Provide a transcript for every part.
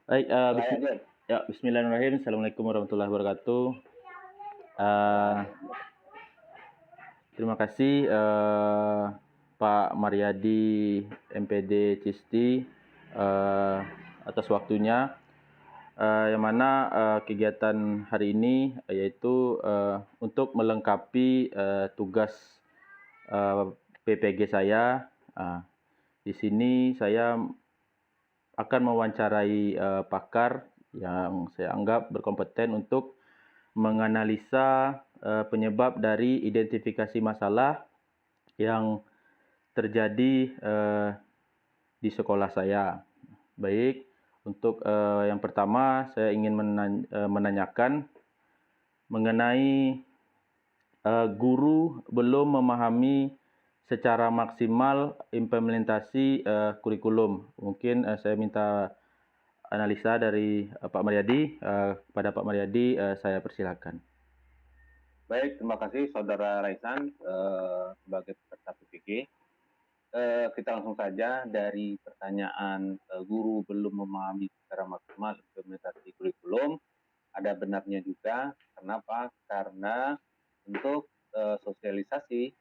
Baik, Lanjut. ya, bismillahirrahmanirrahim. Assalamualaikum warahmatullahi wabarakatuh. Eh, Terima kasih Pak Mariadi MPD Cisti atas waktunya. Yang mana kegiatan hari ini yaitu untuk melengkapi tugas PPG saya. Di sini saya akan mewawancarai pakar yang saya anggap berkompeten untuk menganalisa penyebab dari identifikasi masalah yang terjadi di sekolah saya. Baik, untuk yang pertama saya ingin menanyakan mengenai guru belum memahami secara maksimal implementasi kurikulum. Mungkin saya minta analisa dari Pak Mariadi. Kepada Pak Mariadi, saya persilakan. Baik, terima kasih Saudara Raisan sebagai peserta PPG. Kita langsung saja dari pertanyaan guru belum memahami secara maksimal implementasi kurikulum. Ada benarnya juga. Kenapa? Karena untuk sosialisasi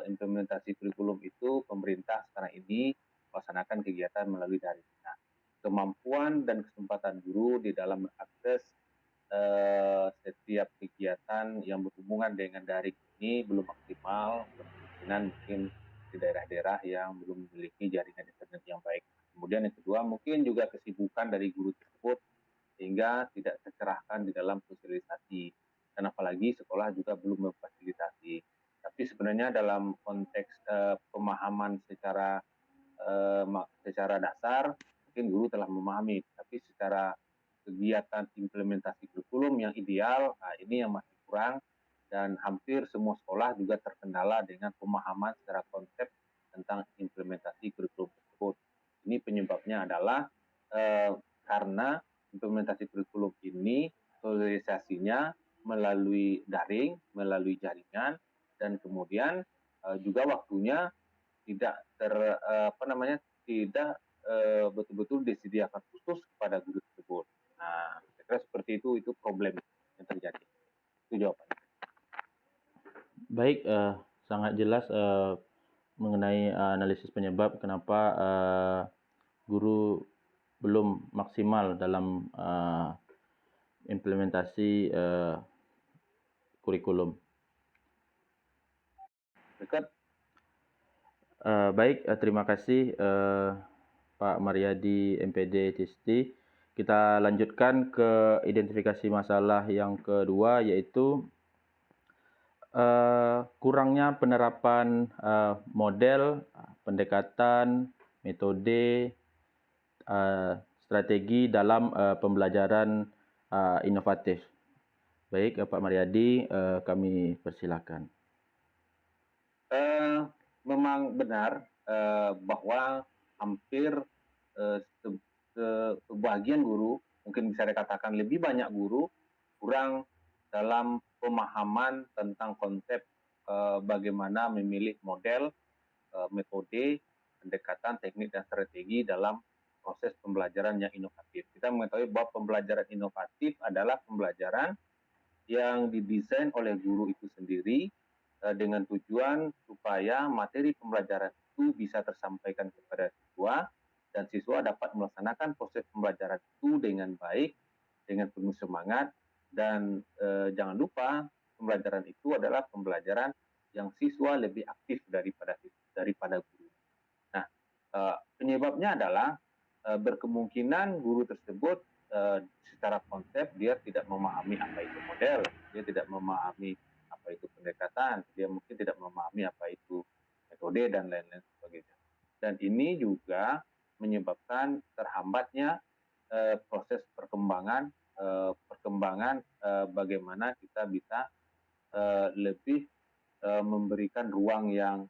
implementasi kurikulum itu pemerintah sekarang ini melaksanakan kegiatan melalui daring. Nah, kemampuan dan kesempatan guru di dalam mengakses setiap kegiatan yang berhubungan dengan daring ini belum maksimal, kemungkinan mungkin di daerah-daerah yang belum memiliki jaringan internet yang baik. Kemudian yang kedua, mungkin juga kesibukan dari guru tersebut sehingga tidak tercerahkan di dalam sosialisasi. Dan apalagi sekolah juga belum memfasilitasi. Tapi sebenarnya dalam konteks pemahaman secara dasar, mungkin guru telah memahami. Tapi secara kegiatan implementasi kurikulum yang ideal, nah ini yang masih kurang, dan hampir semua sekolah juga terkendala dengan pemahaman secara konsep tentang implementasi kurikulum tersebut. Ini penyebabnya adalah karena implementasi kurikulum ini sosialisasinya melalui daring, melalui jaringan, dan kemudian juga waktunya tidak tidak betul-betul disediakan khusus kepada guru tersebut. Nah, saya kira seperti itu problem yang terjadi. Itu jawabannya. Baik, sangat jelas mengenai analisis penyebab kenapa guru belum maksimal dalam implementasi kurikulum. Dekat. Baik, terima kasih Pak Mariadi MPD Cisti. Kita lanjutkan ke identifikasi masalah yang kedua, yaitu kurangnya penerapan model, pendekatan, metode, strategi dalam pembelajaran inovatif. Baik, Pak Mariadi, kami persilakan. Memang benar bahwa hampir sebagian guru, mungkin bisa dikatakan lebih banyak guru, kurang dalam pemahaman tentang konsep bagaimana memilih model, metode, pendekatan, teknik, dan strategi dalam proses pembelajaran yang inovatif. Kita mengetahui bahwa pembelajaran inovatif adalah pembelajaran yang didesain oleh guru itu sendiri dengan tujuan supaya materi pembelajaran itu bisa tersampaikan kepada siswa dan siswa dapat melaksanakan proses pembelajaran itu dengan baik, dengan penuh semangat, dan jangan lupa pembelajaran itu adalah pembelajaran yang siswa lebih aktif daripada guru. Nah, penyebabnya adalah berkemungkinan guru tersebut secara konsep dia tidak memahami apa itu model, dia tidak memahami apa itu pendekatan, dia mungkin tidak memahami apa itu metode dan lain-lain sebagainya. Dan ini juga menyebabkan terhambatnya proses perkembangan bagaimana kita bisa lebih memberikan ruang yang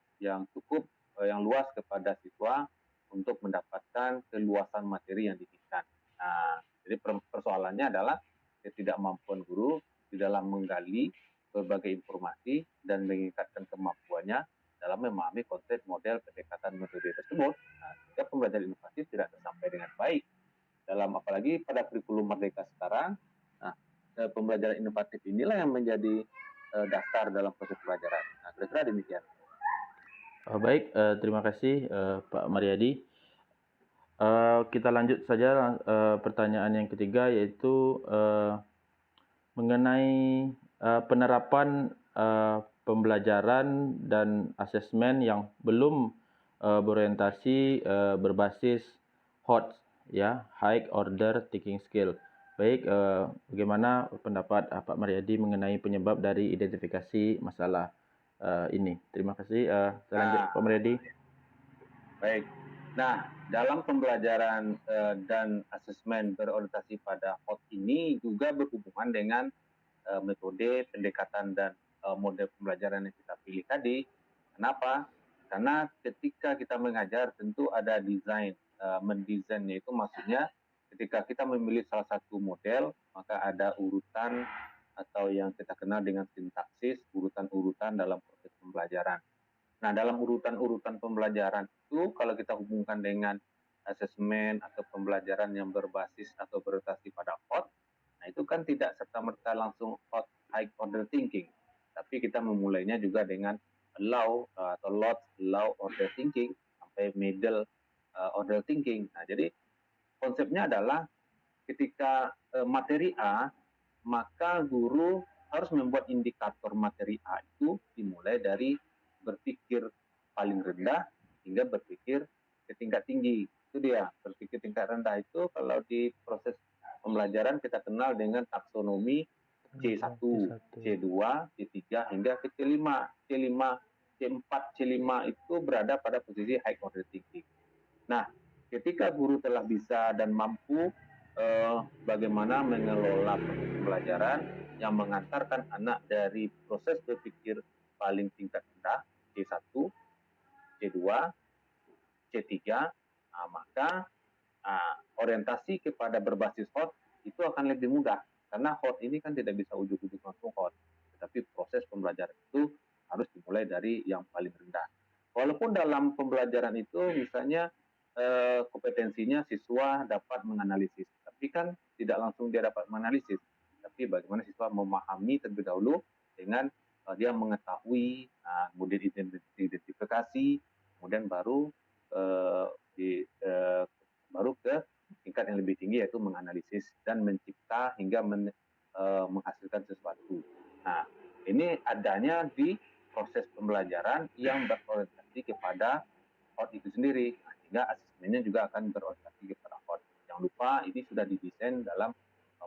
cukup, yang luas kepada siswa untuk mendapatkan keluasan materi yang diinginkan. Nah, jadi persoalannya adalah ketidakmampuan guru di dalam menggali berbagai informasi dan meningkatkan kemampuannya dalam memahami konsep model pendekatan metode tersebut. Nah, sehingga pembelajaran inovatif tidak tersampai dengan baik. apalagi pada kurikulum Merdeka sekarang. Nah, pembelajaran inovatif inilah yang menjadi dasar dalam proses pembelajaran. Nah, kira-kira demikian. Baik, terima kasih Pak Mariadi. Kita lanjut saja pertanyaan yang ketiga, yaitu mengenai penerapan pembelajaran dan asesmen yang belum berorientasi berbasis HOT, ya, High Order Thinking Skill. Baik, bagaimana pendapat Pak Mariadi mengenai penyebab dari identifikasi masalah ini? Terima kasih. Saya lanjut, Pak Mariadi. Baik. Nah, dalam pembelajaran dan asesmen berorientasi pada HOT ini juga berhubungan dengan metode, pendekatan, dan model pembelajaran yang kita pilih tadi. Kenapa? Karena ketika kita mengajar tentu ada desain. Mendesainnya itu maksudnya ketika kita memilih salah satu model, maka ada urutan atau yang kita kenal dengan sintaksis, urutan-urutan dalam proses pembelajaran. Nah, dalam urutan-urutan pembelajaran itu, kalau kita hubungkan dengan asesmen atau pembelajaran yang berbasis atau berorientasi pada HOT, nah itu kan tidak serta-merta langsung HOT, high order thinking, tapi kita memulainya juga dengan low atau low order thinking sampai middle order thinking. Nah, jadi konsepnya adalah ketika materi A, maka guru harus membuat indikator materi A itu dimulai dari berpikir paling rendah hingga berpikir ke tingkat tinggi. Itu dia, berpikir tingkat rendah itu kalau di proses pembelajaran kita kenal dengan taksonomi C1, C2, C3 hingga ke C5. C5, C4, C5 itu berada pada posisi high order thinking. Nah, ketika guru telah bisa dan mampu bagaimana mengelola proses pembelajaran yang mengantarkan anak dari proses berpikir paling tingkat rendah C1, C2, C3, nah, maka orientasi kepada berbasis HOT itu akan lebih mudah. Karena HOT ini kan tidak bisa ujuk-ujuk langsung HOT, tetapi proses pembelajaran itu harus dimulai dari yang paling rendah. Walaupun dalam pembelajaran itu misalnya kompetensinya siswa dapat menganalisis, tapi kan tidak langsung dia dapat menganalisis, tapi bagaimana siswa memahami terlebih dahulu dengan dia mengetahui, kemudian identifikasi, kemudian baru baru ke tingkat yang lebih tinggi, yaitu menganalisis dan mencipta hingga menghasilkan sesuatu. Nah, ini adanya di proses pembelajaran yang berorientasi kepada HOT itu sendiri, sehingga asesmennya juga akan berorientasi kepada HOT. Jangan lupa ini sudah didesain dalam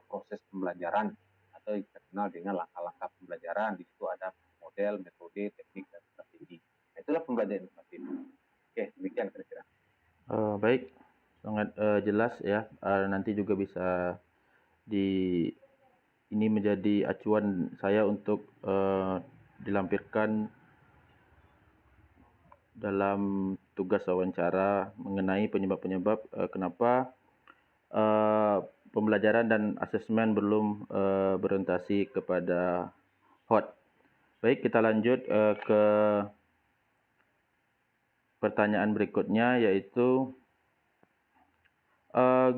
proses pembelajaran atau yang dikenal dengan langkah-langkah pembelajaran. Di situ ada model, metode, teknik, dan strategi. Nah, itulah pembelajaran inovatif. Oke, demikian kira-kira. Baik, sangat jelas ya. Nanti juga bisa ini menjadi acuan saya untuk dilampirkan dalam tugas wawancara mengenai penyebab-penyebab kenapa pembelajaran dan asesmen belum berorientasi kepada HOT. Baik, kita lanjut ke pertanyaan berikutnya, yaitu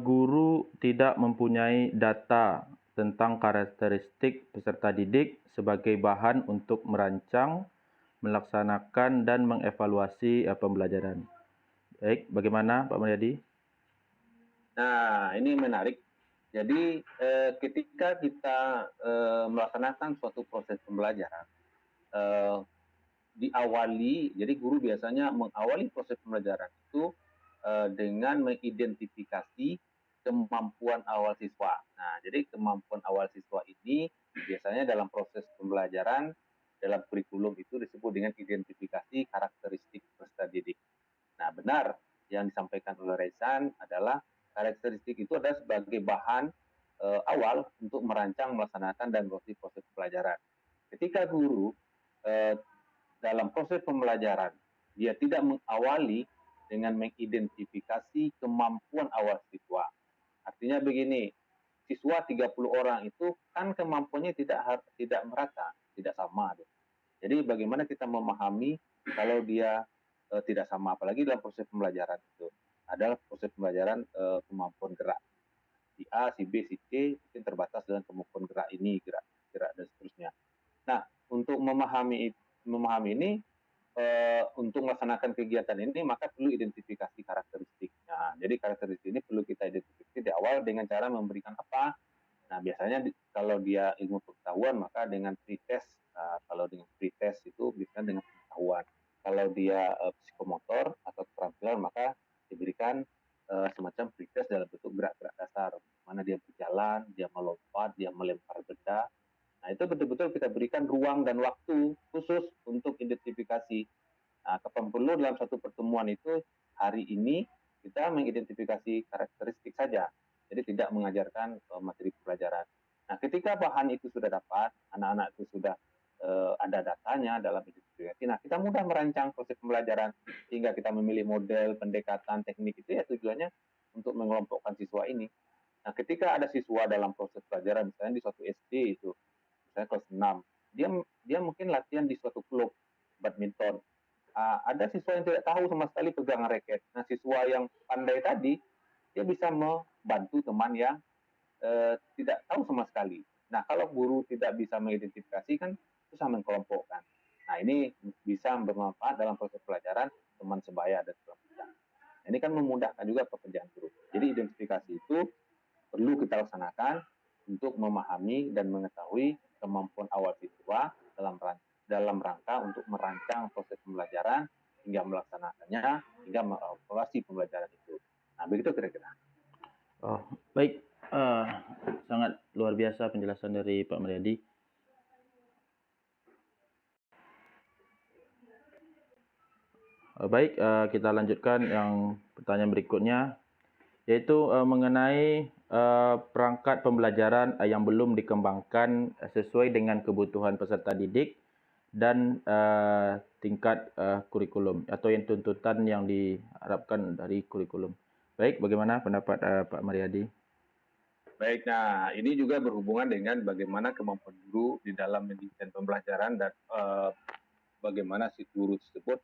guru tidak mempunyai data tentang karakteristik peserta didik sebagai bahan untuk merancang, melaksanakan, dan mengevaluasi pembelajaran. Baik, bagaimana Pak Mariadi? Nah, ini menarik. Jadi ketika kita melaksanakan suatu proses pembelajaran, diawali, jadi guru biasanya mengawali proses pembelajaran itu dengan mengidentifikasi kemampuan awal siswa. Nah, jadi kemampuan awal siswa ini biasanya dalam proses pembelajaran, dalam kurikulum itu disebut dengan identifikasi karakteristik peserta didik. Nah, benar yang disampaikan oleh Rezan adalah karakteristik itu adalah sebagai bahan awal untuk merancang, melaksanakan, dan proses pembelajaran. Ketika guru dalam proses pembelajaran dia tidak mengawali dengan mengidentifikasi kemampuan awal siswa. Artinya begini, siswa 30 orang itu kan kemampuannya tidak merata, tidak sama. Jadi bagaimana kita memahami kalau dia tidak sama, apalagi dalam proses pembelajaran itu adalah proses pembelajaran kemampuan gerak. si A, si B, si C mungkin terbatas dengan kemampuan gerak ini, gerak dan seterusnya. Nah, untuk memahami ini untuk melaksanakan kegiatan ini maka perlu identifikasi karakteristik. Nah, jadi karakteristik ini perlu kita identifikasi di awal dengan cara memberikan apa. Nah, biasanya kalau dia ilmu pengetahuan maka dengan pretest. Kalau dengan pretest itu biasanya dengan pengetahuan. Kalau dia psikomotor atau keterampilan maka diberikan semacam pretest dalam bentuk gerak-gerak dasar. Mana dia berjalan, dia melompat, dia melempar benda. Nah, itu betul-betul kita berikan ruang dan waktu khusus untuk identifikasi. Nah, kapan perlu dalam satu pertemuan itu hari ini kita mengidentifikasi karakteristik saja. Jadi tidak mengajarkan materi pelajaran. Nah, ketika bahan itu sudah dapat, anak-anak itu sudah ada datanya dalam identifikasi. Nah, kita mudah merancang proses pembelajaran sehingga kita memilih model, pendekatan, teknik itu ya tujuannya untuk mengelompokkan siswa ini. Nah, ketika ada siswa dalam proses pelajaran, misalnya di suatu SD itu, misalnya kelas 6, dia mungkin latihan di suatu klub badminton. Ada siswa yang tidak tahu sama sekali pegang raket. Nah, siswa yang pandai tadi, dia bisa membantu teman yang tidak tahu sama sekali. Nah, kalau guru tidak bisa mengidentifikasi kan susah mengkelompokkan. Nah, ini bisa bermanfaat dalam proses pelajaran teman sebaya dan seterusnya. Nah, ini kan memudahkan juga pekerjaan guru. Jadi identifikasi itu perlu kita laksanakan untuk memahami dan mengetahui kemampuan awal siswa dalam rangka untuk merancang proses pembelajaran hingga melaksanakannya hingga mengevaluasi pembelajaran itu. Nah, begitu kira-kira. Oh, baik. Sangat luar biasa penjelasan dari Pak Mariadi. Baik, kita lanjutkan yang pertanyaan berikutnya, yaitu mengenai perangkat pembelajaran yang belum dikembangkan sesuai dengan kebutuhan peserta didik dan tingkat kurikulum atau yang tuntutan yang diharapkan dari kurikulum. Baik, bagaimana pendapat Pak Mariadi? Baik, nah ini juga berhubungan dengan bagaimana kemampuan guru di dalam mendesain pembelajaran dan bagaimana si guru tersebut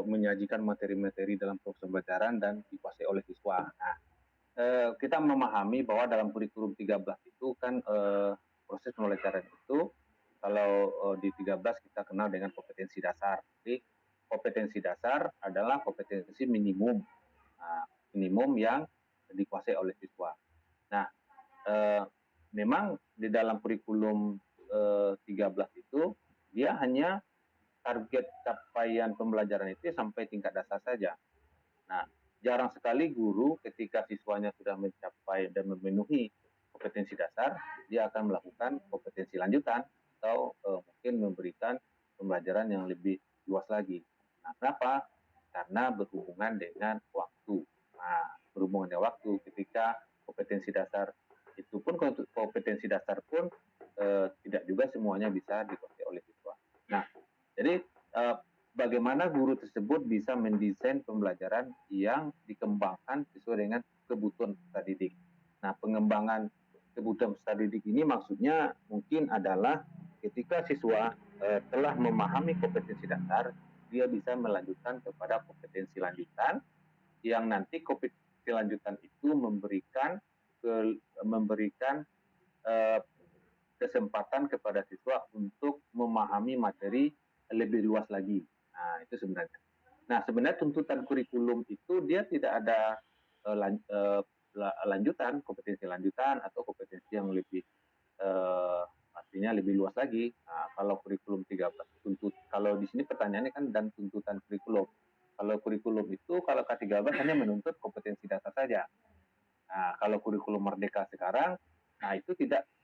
menyajikan materi-materi dalam proses pembelajaran dan dikuasai oleh siswa. Nah, kita memahami bahwa dalam kurikulum 13 itu kan proses pembelajaran itu kalau di 13 kita kenal dengan kompetensi dasar. Jadi kompetensi dasar adalah kompetensi minimum, minimum yang dikuasai oleh siswa. Nah, memang di dalam kurikulum 13 itu dia hanya target capaian pembelajaran itu sampai tingkat dasar saja. Nah, jarang sekali guru ketika siswanya sudah mencapai dan memenuhi kompetensi dasar, dia akan melakukan kompetensi lanjutan atau mungkin memberikan pembelajaran yang lebih luas lagi. Nah, kenapa? Karena berhubungan dengan waktu. Nah, berhubungan dengan waktu ketika kompetensi dasar itu pun kompetensi dasar pun tidak juga semuanya bisa dikuasai oleh siswa. Nah, jadi bagaimana guru tersebut bisa mendesain pembelajaran yang dikembangkan sesuai dengan kebutuhan peserta didik. Nah, pengembangan kebutuhan peserta didik ini maksudnya mungkin adalah ketika siswa telah memahami kompetensi dasar, dia bisa melanjutkan kepada kompetensi lanjutan yang nanti kompetensi lanjutan itu memberikan kesempatan kepada siswa untuk memahami materi lebih luas lagi. Nah, itu sebenarnya. Nah, sebenarnya tuntutan kurikulum itu dia tidak ada lanjutan, kompetensi lanjutan atau kompetensi yang lebih artinya lebih luas lagi. Nah, kalau kurikulum 13 kalau di sini pertanyaannya kan dan tuntutan kurikulum. Kalau kurikulum itu kalau K13 hanya menuntut kompetensi dasar saja. Nah, kalau kurikulum Merdeka sekarang, nah itu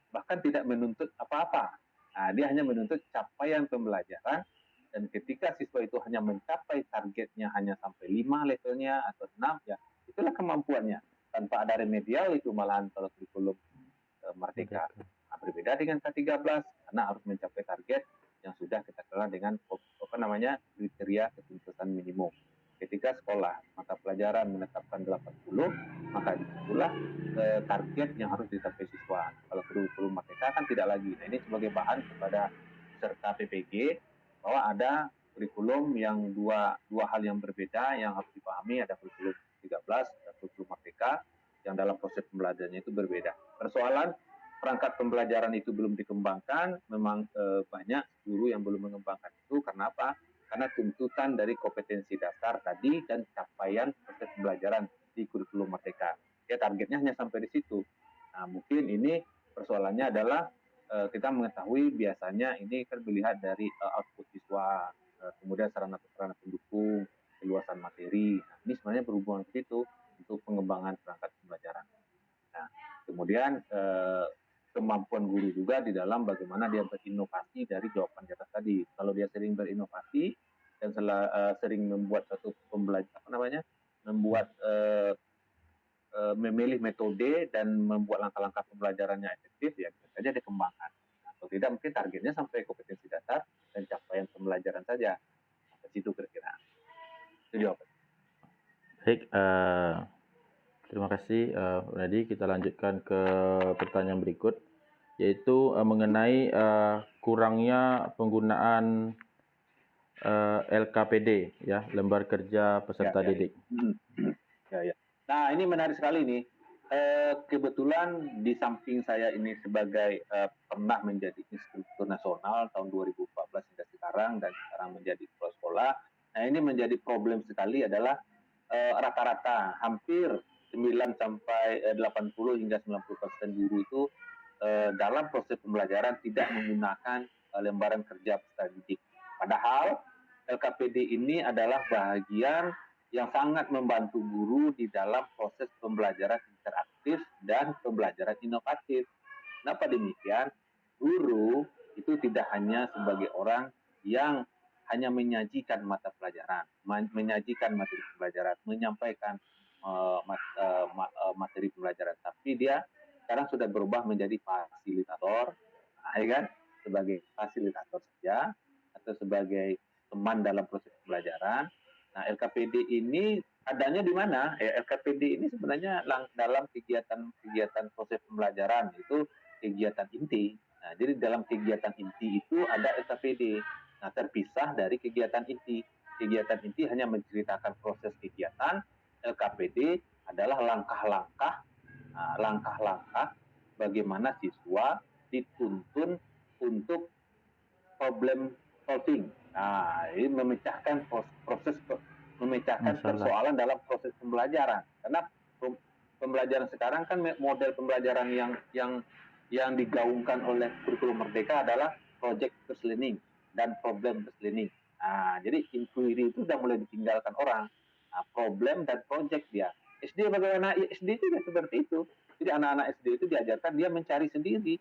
bahkan tidak menuntut apa-apa. Nah, dia hanya menuntut capaian pembelajaran dan ketika siswa itu hanya mencapai targetnya hanya sampai 5 levelnya atau 6, ya itulah kemampuannya. Tanpa ada remedial itu malahan kalau kurikulum Merdeka. Nah, berbeda dengan K13 karena harus mencapai target yang sudah kita kenal dengan kriteria ketuntutan minimum. Ketika sekolah mata pelajaran menetapkan 80, maka itulah target yang harus dicapai siswa. Kalau kurikulum Merdeka kan tidak lagi. Nah, ini sebagai bahan kepada peserta PPG bahwa ada kurikulum yang dua hal yang berbeda yang harus dipahami, ada kurikulum 13 dan kurikulum Merdeka. yang dalam proses pembelajarannya itu berbeda. Persoalan perangkat pembelajaran itu belum dikembangkan, memang banyak guru yang belum mengembangkan itu. Karena apa? Karena tuntutan dari kompetensi dasar tadi dan capaian proses pembelajaran di kurikulum Merdeka. Ya targetnya hanya sampai di situ. Nah mungkin ini persoalannya adalah kita mengetahui biasanya ini kan dilihat dari output siswa, kemudian sarana-prasarana pendukung, keluasan materi. Nah, ini sebenarnya berhubungan ke situ untuk pengembangan perangkat pembelajaran. Nah, kemudian kemampuan guru juga di dalam bagaimana dia berinovasi dari jawaban di atas tadi. Kalau dia sering berinovasi dan sering membuat satu pembelajaran membuat memilih metode dan membuat langkah-langkah pembelajarannya efektif, ya bisa saja dikembangkan. Atau tidak mungkin targetnya sampai kompetensi dasar dan capaian pembelajaran saja. Sampai situ kira-kira. Itu jawaban. Baik, terima kasih Nadi. Kita lanjutkan ke pertanyaan berikut, yaitu mengenai kurangnya penggunaan LKPD, ya, lembar kerja peserta didik. Ya. Nah, ini menarik sekali nih. Kebetulan di samping saya ini sebagai pernah menjadi instruktur nasional tahun 2014 hingga sekarang, dan sekarang menjadi kepala sekolah. Nah, ini menjadi problem sekali adalah rata-rata hampir 9 sampai 80 hingga 90% guru itu dalam proses pembelajaran tidak menggunakan lembaran kerja peserta didik. Padahal LKPD ini adalah bagian yang sangat membantu guru di dalam proses pembelajaran interaktif dan pembelajaran inovatif. Kenapa demikian? Guru itu tidak hanya sebagai orang yang hanya menyajikan mata pelajaran, menyajikan materi pembelajaran, menyampaikan materi pembelajaran, tapi dia sekarang sudah berubah menjadi fasilitator, ya kan? Sebagai fasilitator saja atau sebagai teman dalam proses pembelajaran. Nah, LKPD ini adanya di mana? LKPD ini sebenarnya dalam kegiatan proses pembelajaran, itu kegiatan inti. Nah, jadi dalam kegiatan inti itu ada LKPD. Nah, terpisah dari kegiatan inti. Kegiatan inti hanya menceritakan proses kegiatan. LKPD adalah langkah-langkah bagaimana siswa dituntun untuk problem solving. Nah, ini memecahkan persoalan dalam proses pembelajaran. Karena pembelajaran sekarang kan model pembelajaran yang digaungkan oleh kurikulum Merdeka adalah project-based learning dan problem-based learning. Nah, jadi inquiry itu sudah mulai ditinggalkan orang. Nah, problem dan project dia. SD bagaimana? SD juga seperti itu. Jadi anak-anak SD itu diajarkan dia mencari sendiri.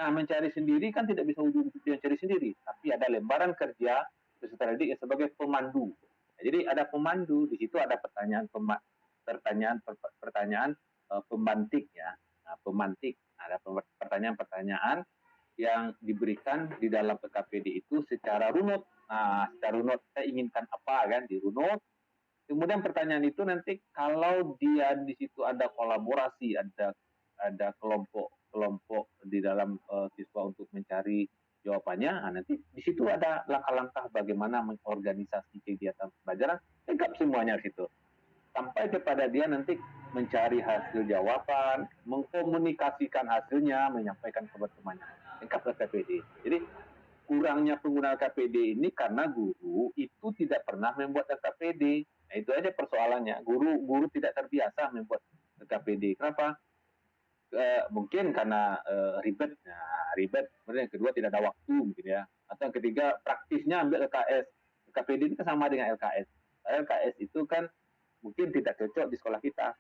Nah, mencari sendiri kan tidak bisa ujung-ujungnya mencari sendiri, tapi ada lembaran kerja peserta didik sebagai pemandu. Nah, jadi ada pemandu, di situ ada pertanyaan pemantik, ya. Nah, pemantik, ada pertanyaan-pertanyaan yang diberikan di dalam PKPD itu secara runut. Nah, secara runut saya inginkan apa, kan, dirunut. Kemudian pertanyaan itu nanti kalau dia di situ ada kolaborasi, ada kelompok di dalam siswa untuk mencari jawabannya, nah nanti di situ ada langkah-langkah bagaimana mengorganisasi kegiatan pembelajaran, lengkap semuanya di situ. Sampai kepada dia nanti mencari hasil jawaban, mengkomunikasikan hasilnya, menyampaikan kepada temannya. Lengkap KPD. Jadi kurangnya penggunaan KPD ini karena guru itu tidak pernah membuat KPD. Nah, itu aja persoalannya. Guru tidak terbiasa membuat KPD. Kenapa? Mungkin karena ribet. Nah, ribet. Kemudian yang kedua tidak ada waktu, mungkin ya. Atau yang ketiga praktisnya ambil LKS. KPD itu sama dengan LKS. LKS itu kan mungkin tidak cocok di sekolah kita.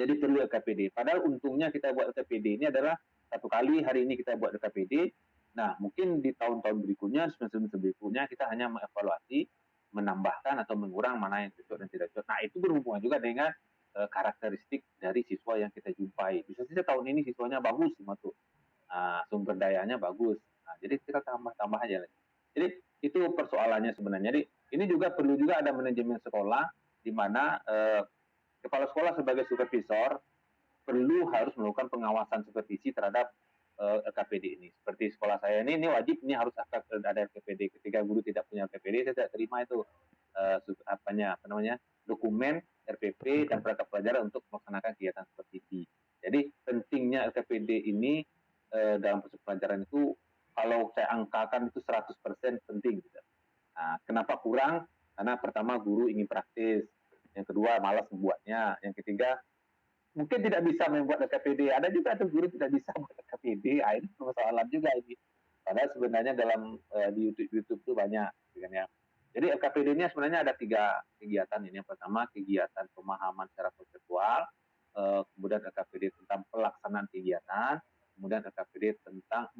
Jadi perlu LKPD. Padahal untungnya kita buat LKPD ini adalah satu kali hari ini kita buat LKPD. Nah, mungkin di tahun-tahun berikutnya, semester berikutnya kita hanya mengevaluasi, menambahkan atau mengurang mana yang cocok dan tidak cocok. Nah, itu berhubungan juga dengan karakteristik dari siswa yang kita jumpai. Bisa saja tahun ini siswanya bagus, masuk. Sumber dayanya bagus. Nah, jadi kita tambah-tambah aja. Jadi itu persoalannya sebenarnya. Jadi ini juga perlu juga ada manajemen sekolah di mana kepala sekolah sebagai supervisor perlu harus melakukan pengawasan supervisi terhadap LKPD ini. Seperti sekolah saya ini wajib, ini harus ada LKPD. Ketika guru tidak punya LKPD, saya tidak terima itu dokumen, RPP, dan perangkat pelajaran untuk melaksanakan kegiatan seperti ini. Jadi pentingnya LKPD ini dalam proses pelajaran itu kalau saya angkakan itu 100% penting. Gitu. Nah, kenapa kurang? Karena pertama guru ingin praktis, yang kedua malas membuatnya, yang ketiga mungkin tidak bisa membuat LKPD. Ada juga tuh guru tidak bisa membuat LKPD. Ini persoalan juga ini. Padahal sebenarnya dalam di YouTube itu banyak, kan ya. Jadi LKPD-nya sebenarnya ada 3 kegiatan ini. Yang pertama kegiatan pemahaman secara konseptual, kemudian LKPD tentang pelaksanaan kegiatan, kemudian LKPD tentang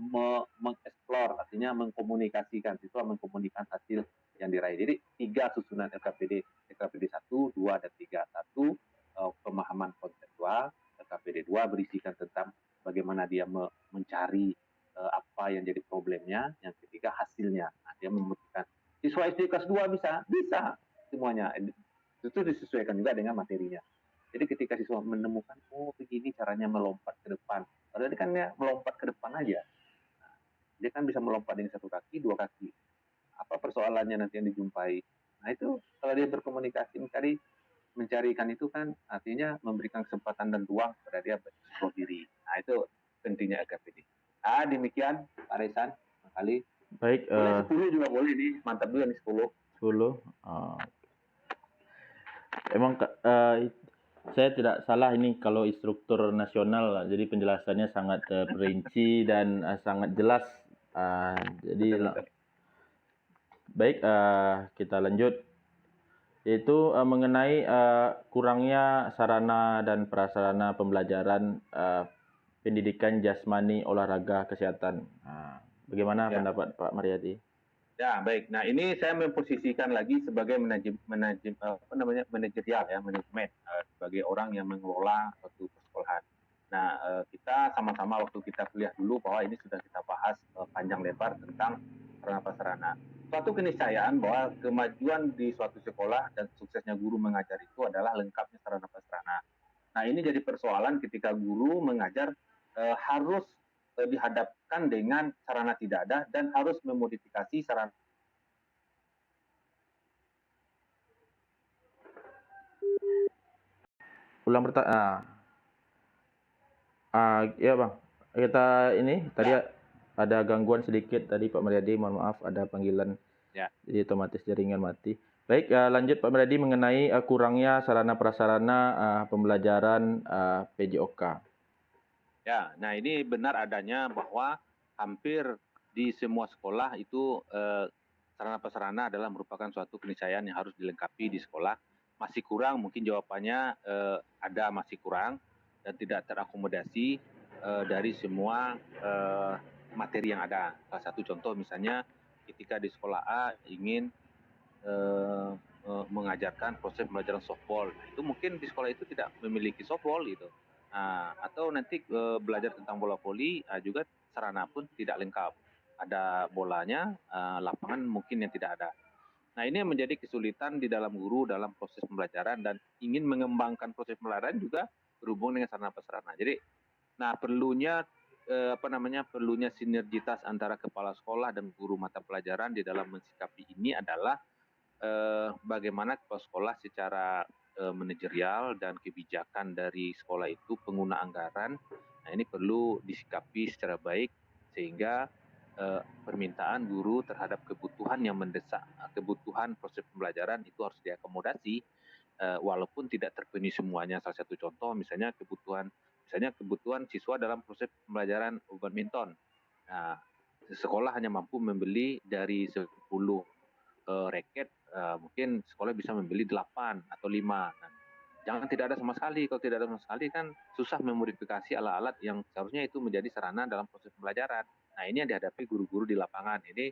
mengeksplor, artinya mengkomunikasikan, siswa mengkomunikasikan hasil yang diraih. Jadi 3 susunan LKPD, LKPD 1, 2, dan 3. 1, pemahaman konseptual, LKPD 2 berisikan tentang bagaimana dia mencari apa yang jadi problemnya, yang ketiga hasilnya. Nah, dia membuktikan siswa SD kelas 2 bisa semuanya. Itu disesuaikan juga dengan materinya. Jadi ketika siswa menemukan, oh begini caranya melompat ke depan. Padahal kan dia melompat ke depan aja. Nah, dia kan bisa melompat dengan 1 kaki, 2 kaki. Apa persoalannya nanti yang dijumpai? Nah itu kalau dia berkomunikasi mencari ikan itu kan artinya memberikan kesempatan dan ruang kepada dia bereksplor diri. Nah itu pentingnya LKPD. Demikian Pak Resan, kali. Baik, Boleh 10 juga boleh nih, mantap juga nih 10. 10. Emang saya tidak salah ini kalau instruktur nasional, jadi penjelasannya sangat perinci dan sangat jelas. Jadi Betul. baik, kita lanjut. Yaitu mengenai kurangnya sarana dan prasarana pembelajaran pendidikan jasmani, olahraga, kesehatan. Bagaimana Ya. pendapat Pak Mariadi? Ya, baik. Nah, ini saya memposisikan lagi sebagai manajerial ya, manajemen sebagai orang yang mengelola suatu persekolahan. Nah, kita sama-sama waktu kita kuliah dulu bahwa ini sudah kita bahas panjang lebar tentang sarana-prasarana. Suatu keniscayaan bahwa kemajuan di suatu sekolah dan suksesnya guru mengajar itu adalah lengkapnya sarana-prasarana. Nah, ini jadi persoalan ketika guru mengajar harus dihadapkan dengan sarana tidak ada dan harus memodifikasi sarana. Ulang pertanyaan. Ya Bang, kita ini tadi ada gangguan sedikit tadi Pak Mariadi, mohon maaf ada panggilan, jadi otomatis jaringan mati. Baik, lanjut Pak Mariadi mengenai kurangnya sarana prasarana pembelajaran PJOK. Ya, nah ini benar adanya bahwa hampir di semua sekolah itu sarana-prasarana adalah merupakan suatu keniscayaan yang harus dilengkapi di sekolah. Masih kurang, mungkin jawabannya ada masih kurang dan tidak terakomodasi dari semua materi yang ada. Salah satu contoh misalnya ketika di sekolah A ingin mengajarkan proses pembelajaran softball, nah, itu mungkin di sekolah itu tidak memiliki softball gitu. Nah, atau nanti belajar tentang bola voli juga sarana pun tidak lengkap. Ada bolanya, lapangan mungkin yang tidak ada. Nah, ini yang menjadi kesulitan di dalam guru dalam proses pembelajaran dan ingin mengembangkan proses pembelajaran juga berhubung dengan sarana-prasarana. Jadi, nah perlunya perlunya sinergitas antara kepala sekolah dan guru mata pelajaran di dalam mensikapi ini adalah bagaimana kepala sekolah secara manajerial dan kebijakan dari sekolah itu pengguna anggaran. Nah, ini perlu disikapi secara baik sehingga permintaan guru terhadap kebutuhan yang mendesak, kebutuhan proses pembelajaran itu harus diakomodasi walaupun tidak terpenuhi semuanya. Salah satu contoh misalnya kebutuhan siswa dalam proses pembelajaran badminton. Nah, sekolah hanya mampu membeli dari 10 raket, mungkin sekolah bisa membeli 8 atau 5. Nah, jangan tidak ada sama sekali. Kalau tidak ada sama sekali kan susah memodifikasi alat-alat yang seharusnya itu menjadi sarana dalam proses pembelajaran. Nah, ini yang dihadapi guru-guru di lapangan. Ini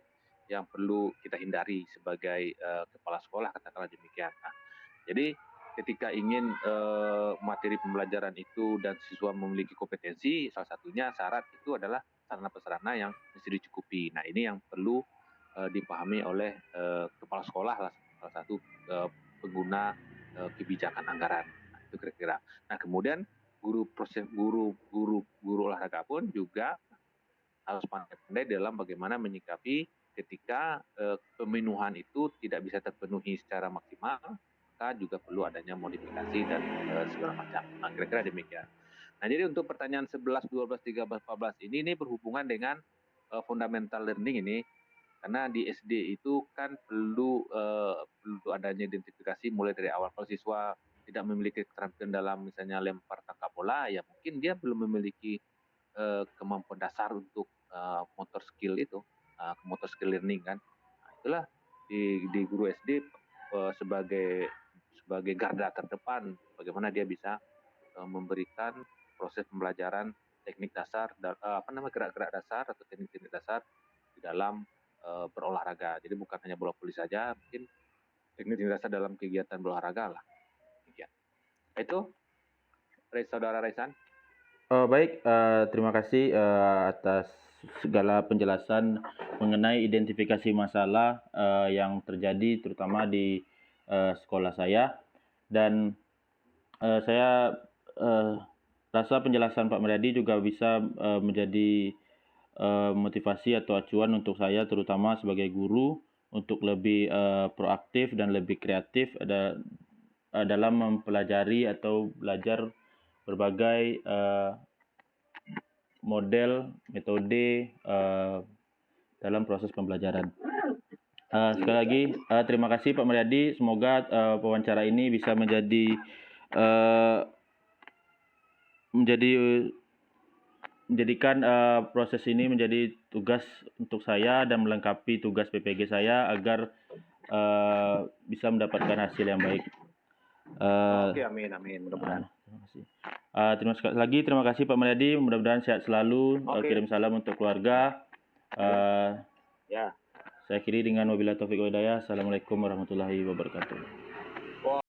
yang perlu kita hindari sebagai kepala sekolah, katakanlah demikian. Nah, jadi ketika ingin materi pembelajaran itu dan siswa memiliki kompetensi, salah satunya syarat itu adalah sarana-prasarana yang mesti dicukupi. Nah, ini yang perlu dipahami oleh kepala sekolah salah satu pengguna kebijakan anggaran. Nah, itu kira-kira. Nah, kemudian guru olahraga pun juga harus pandai-pandai dalam bagaimana menyikapi ketika pemenuhan itu tidak bisa terpenuhi secara maksimal. maka juga perlu adanya modifikasi dan segala macam. Nah, kira-kira demikian. Nah, jadi untuk pertanyaan 11, 12, 13, 14 ini berhubungan dengan fundamental learning ini, karena di SD itu kan perlu adanya identifikasi mulai dari awal. Kalau siswa tidak memiliki keterampilan dalam misalnya lempar tangkap bola, ya mungkin dia belum memiliki kemampuan dasar untuk motor skill itu, motor skill learning kan. Nah, itulah di guru SD sebagai garda terdepan, bagaimana dia bisa memberikan proses pembelajaran teknik dasar, gerak-gerak dasar atau teknik-teknik dasar di dalam berolahraga. Jadi bukan hanya bola voli saja, mungkin teknik-teknik dasar dalam kegiatan berolahraga lah. Demikian. Itu, Saudara Raisan. Baik, terima kasih atas segala penjelasan mengenai identifikasi masalah yang terjadi terutama di sekolah saya, dan saya rasa penjelasan Pak Meriadi juga bisa menjadi motivasi atau acuan untuk saya terutama sebagai guru untuk lebih proaktif dan lebih kreatif dalam mempelajari atau belajar berbagai model, metode dalam proses pembelajaran. Sekali lagi terima kasih Pak Meriadi. Semoga wawancara ini bisa menjadikan proses ini menjadi tugas untuk saya dan melengkapi tugas PPG saya agar bisa mendapatkan hasil yang baik. Oke, amin, mudah-mudahan. Terima kasih. Terima kasih Pak Meriadi. Mudah-mudahan sehat selalu. Kirim salam untuk keluarga. Ya. Saya akhiri dengan wabillahi taufiq wal hidayah. Assalamualaikum warahmatullahi wabarakatuh.